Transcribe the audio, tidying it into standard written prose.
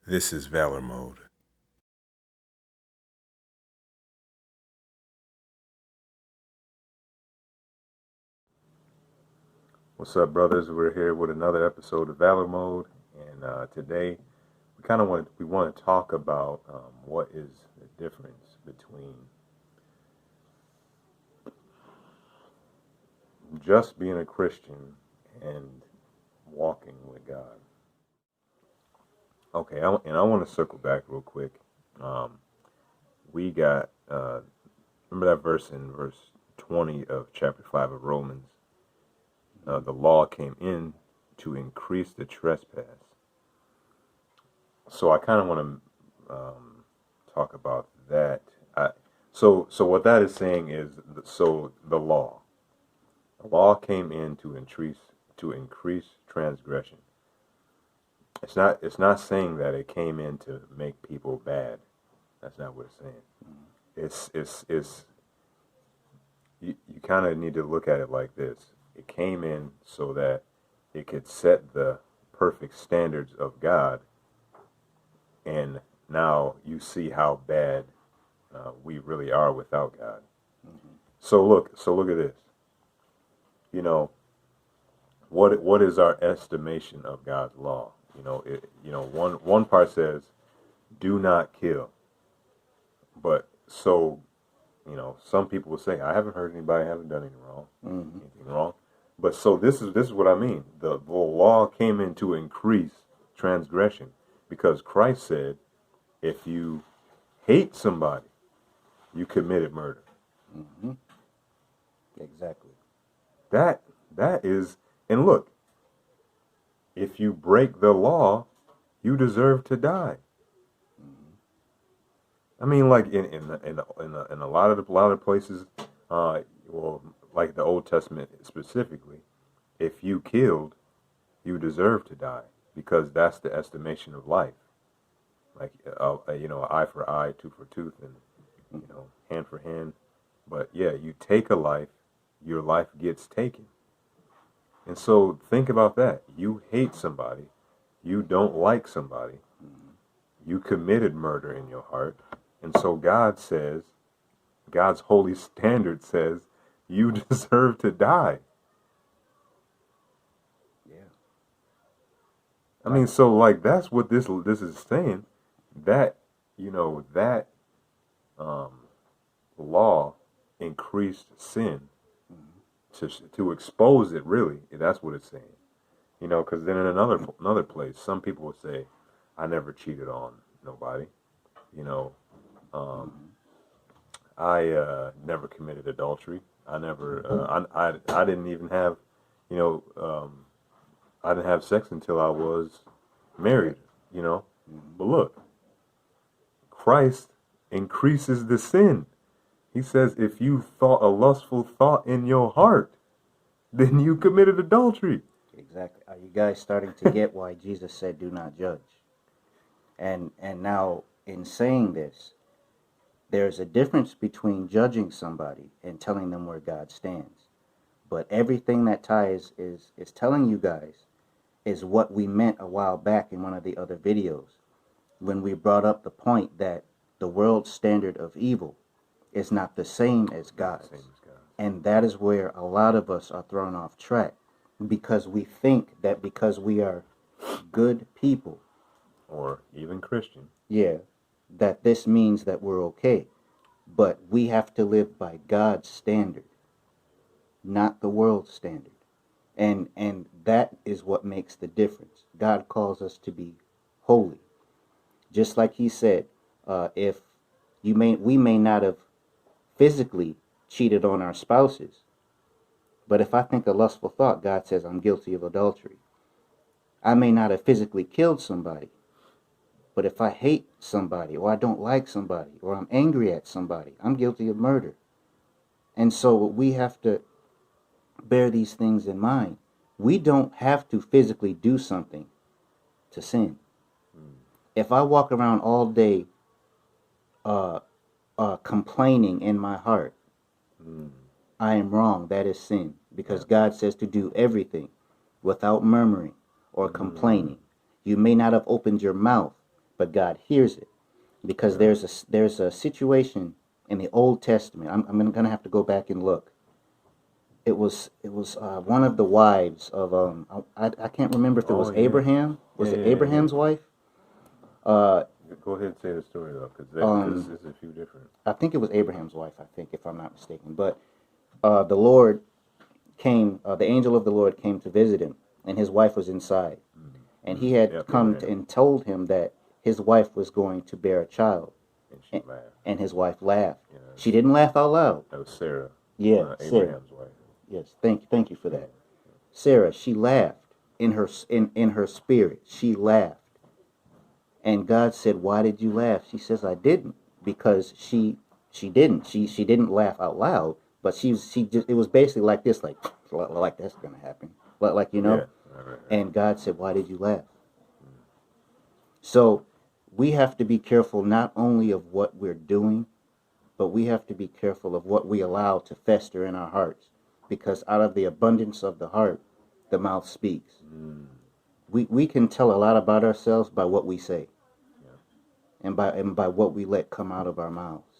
This is Valor Mode. What's up, brothers? We're here with another episode of Valor Mode, and today we want to talk about what is the difference between just being a Christian and walking with God. Okay, I want to circle back real quick. We got remember that verse in verse 20 of chapter 5 of Romans. The law came in to increase the trespass. So I kind of want to talk about that. So what that is saying is, the law came in to increase transgression. It's not saying that it came in to make people bad. That's not what it's saying. It's you kind of need to look at it like this. It came in so that it could set the perfect standards of God, and now you see how bad we really are without God. Mm-hmm. So look at this. You know, what is our estimation of God's law? One part says, "Do not kill," but some people will say, "I haven't heard anybody haven't done anything wrong." Mm-hmm. Anything wrong? But so this is what I mean. The law came in to increase transgression, because Christ said, if you hate somebody, you committed murder. Mm-hmm. Exactly. That is, and look, if you break the law, you deserve to die. Mm-hmm. I mean, like in a lot of places, like the Old Testament specifically, if you killed, you deserve to die, because that's the estimation of life. Like eye for eye, tooth for tooth, and hand for hand. But yeah, you take a life, your life gets taken. And so think about that. You hate somebody, you don't like somebody, you committed murder in your heart, and so God's holy standard says, you deserve to die. Yeah. I mean, so like that's what this is saying. That law increased sin to expose it. Really, that's what it's saying. Because then in another place, some people would say, "I never cheated on nobody." I never committed adultery. I never. I didn't even have, I didn't have sex until I was married. But look, Christ increases the sin. He says, if you thought a lustful thought in your heart, then you committed adultery. Exactly. Are you guys starting to get why Jesus said, "Do not judge"? And now, in saying this, there's a difference between judging somebody and telling them where God stands. But everything that ties is telling you guys is what we meant a while back in one of the other videos, when we brought up the point that the world's standard of evil is not the same as God's. And that is where a lot of us are thrown off track, because we think that because we are good people, or even Christian, that this means that we're okay. But we have to live by God's standard, not the world's standard. And that is what makes the difference. God calls us to be holy. Just like he said, we may not have physically cheated on our spouses, but if I think a lustful thought, God says I'm guilty of adultery. I may not have physically killed somebody, but if I hate somebody, or I don't like somebody, or I'm angry at somebody, I'm guilty of murder. And so we have to bear these things in mind. We don't have to physically do something to sin. If I walk around all day complaining in my heart, I am wrong. That is sin, because God says to do everything without murmuring or complaining. You may not have opened your mouth, but God hears it. Because there's a situation in the Old Testament. I'm gonna have to go back and look. It was one of the wives of I can't remember if it was Oh, yeah. Abraham. Was it Abraham's wife? Go ahead and say the story though, because there's a few different. I think it was Abraham's wife. I think, if I'm not mistaken. But the Lord came. The angel of the Lord came to visit him, and his wife was inside, and he had come and told him that his wife was going to bear a child. And she laughed. And his wife laughed. Yeah. She didn't laugh out loud. That was Sarah. Yeah, Sarah. Abraham's wife. Yes, thank you for that. Sarah, she laughed in her spirit. She laughed. And God said, "Why did you laugh?" She says, "I didn't," because she didn't. She didn't laugh out loud, but she just, it was basically like this, like that's gonna happen, like you know. Yeah, right. And God said, "Why did you laugh?" So we have to be careful not only of what we're doing, but we have to be careful of what we allow to fester in our hearts, because out of the abundance of the heart, the mouth speaks. We can tell a lot about ourselves by what we say, and by what we let come out of our mouths.